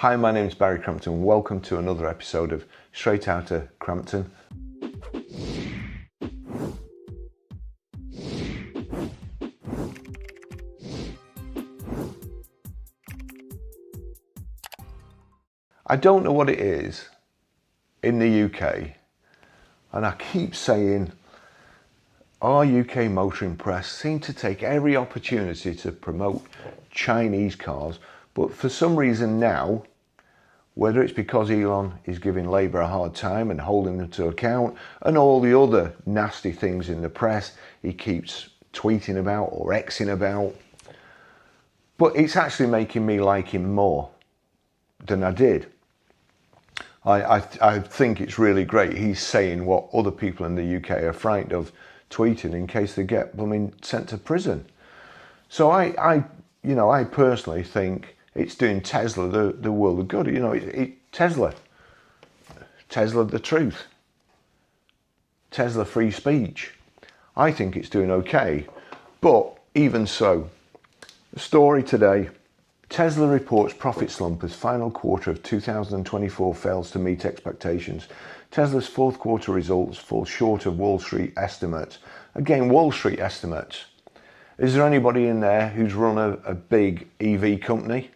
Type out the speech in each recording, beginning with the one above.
Hi, my name is Barrie Crampton. Welcome to another episode of Straight Outta Crampton. I don't know what it is in the UK, and I keep saying our UK motoring press seem to take every opportunity to promote Chinese cars, but for some reason now, whether it's because Elon is giving Labour a hard time and holding them to account, and all the other nasty things in the press he keeps tweeting about or Xing about, but it's actually making me like him more than I did. I think it's really great he's saying what other people in the UK are frightened of tweeting in case they get sent to prison. So I personally think it's doing Tesla the world of good. Tesla the truth, Tesla free speech. I think it's doing okay, but even so, the story today: Tesla reports profit slump as final quarter of 2024 fails to meet expectations. Tesla's fourth quarter results fall short of Wall Street estimates. Again, Wall Street estimates. Is there anybody in there who's run a big EV company?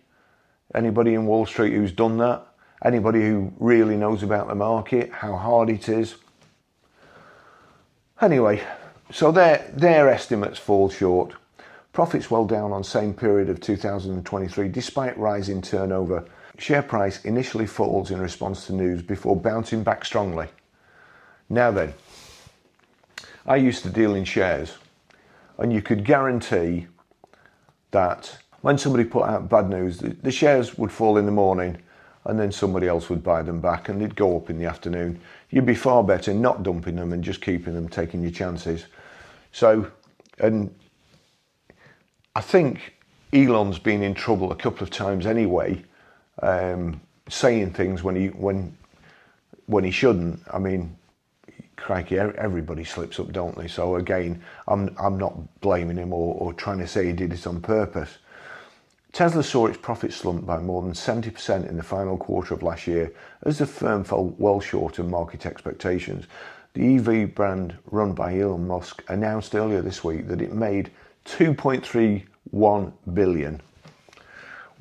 Anybody in Wall Street who's done that? Anybody who really knows about the market, how hard it is? Anyway, so their estimates fall short. Profits well down on same period of 2023 despite rising turnover. Share price initially falls in response to news before bouncing back strongly. Now then, I used to deal in shares, and you could guarantee that when somebody put out bad news, the shares would fall in the morning and then somebody else would buy them back and they'd go up in the afternoon. You'd be far better not dumping them and just keeping them, taking your chances. So, and I think Elon's been in trouble a couple of times anyway, saying things when he shouldn't. I mean, crikey, everybody slips up, don't they? So again, I'm not blaming him or trying to say he did it on purpose. Tesla saw its profit slump by more than 70% in the final quarter of last year as the firm fell well short of market expectations. The EV brand run by Elon Musk announced earlier this week that it made 2.31 billion,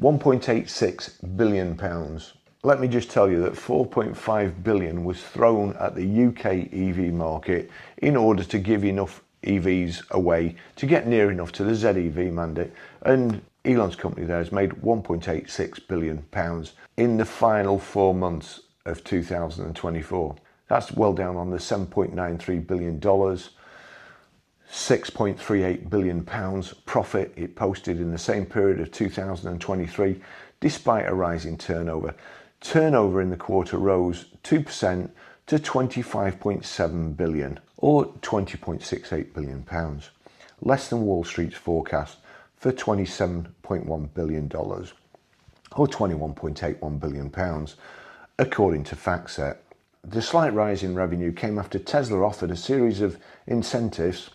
1.86 billion pounds. Let me just tell you that 4.5 billion was thrown at the UK EV market in order to give enough EVs away to get near enough to the ZEV mandate, and Elon's company there has made 1.86 billion pounds in the final 4 months of 2024. That's well down on the $7.93 billion, 6.38 billion pounds profit it posted in the same period of 2023, despite a rise in turnover. Turnover in the quarter rose 2% to 25.7 billion, or 20.68 billion pounds, less than Wall Street's forecast for $27.1 billion, or 21.81 billion pounds, according to FactSet. The slight rise in revenue came after Tesla offered a series of incentives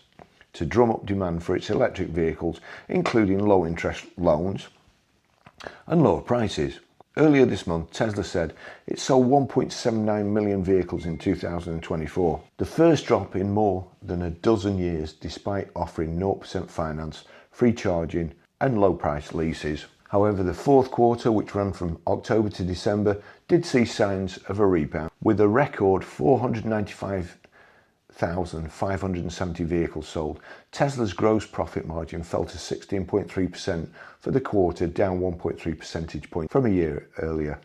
to drum up demand for its electric vehicles, including low interest loans and lower prices. Earlier this month, Tesla said it sold 1.79 million vehicles in 2024, the first drop in more than a dozen years, despite offering 0% finance, free charging and low price leases. However, the fourth quarter, which ran from October to December, did see signs of a rebound, with a record 495,570 vehicles sold. Tesla's gross profit margin fell to 16.3% for the quarter, down 1.3 percentage points from a year earlier.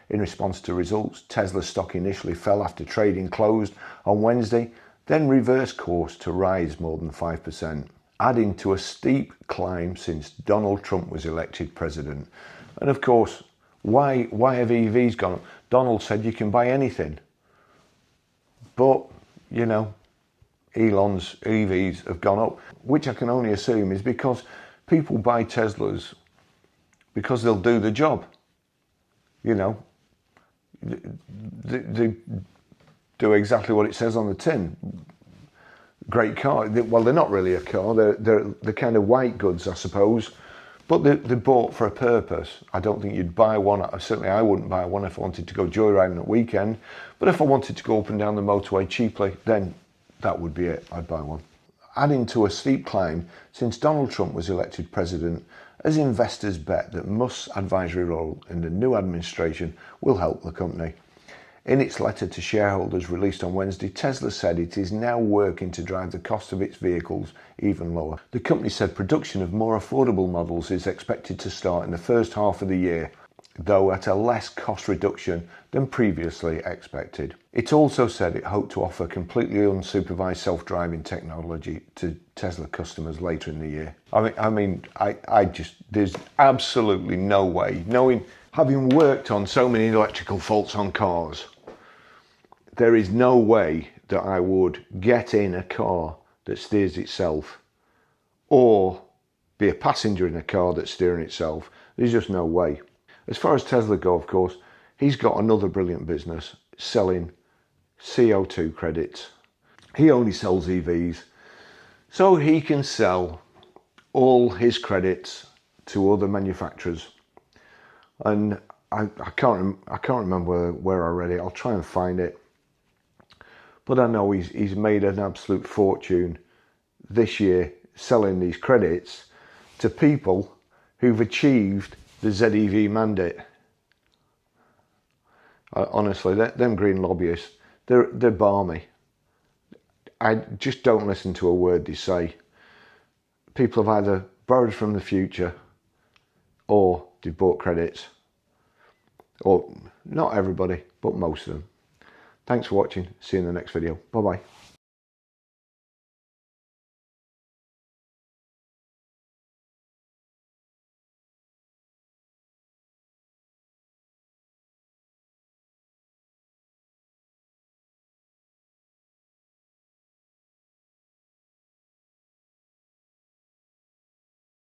In response to results, Tesla's stock initially fell after trading closed on Wednesday, then reversed course to rise more than 5%, adding to a steep climb since Donald Trump was elected president. And of course, why have EVs gone up? Donald said you can buy anything. But, Elon's EVs have gone up, which I can only assume is because people buy Teslas because they'll do the job. They do exactly what it says on the tin. Great car. Well, they're not really a car. They're kind of white goods, I suppose. But they're bought for a purpose. I don't think you'd buy one. Certainly I wouldn't buy one if I wanted to go joyriding at weekend. But if I wanted to go up and down the motorway cheaply, then that would be it. I'd buy one. Adding to a steep climb since Donald Trump was elected president, as investors bet that Musk's advisory role in the new administration will help the company. In its letter to shareholders released on Wednesday, Tesla said it is now working to drive the cost of its vehicles even lower. The company said production of more affordable models is expected to start in the first half of the year, though at a less cost reduction than previously expected. It also said it hoped to offer completely unsupervised self-driving technology to Tesla customers later in the year. There's absolutely no way, having worked on so many electrical faults on cars, there is no way that I would get in a car that steers itself or be a passenger in a car that's steering itself. There's just no way. As far as Tesla go, of course, he's got another brilliant business selling CO2 credits. He only sells EVs, so he can sell all his credits to other manufacturers. And I can't remember where I read it. I'll try and find it. But I know he's made an absolute fortune this year selling these credits to people who've achieved the ZEV mandate. Honestly, them green lobbyists, they're balmy. I just don't listen to a word they say. People have either borrowed from the future or they've bought credits. Or not everybody, but most of them. Thanks for watching. See you in the next video. Bye bye.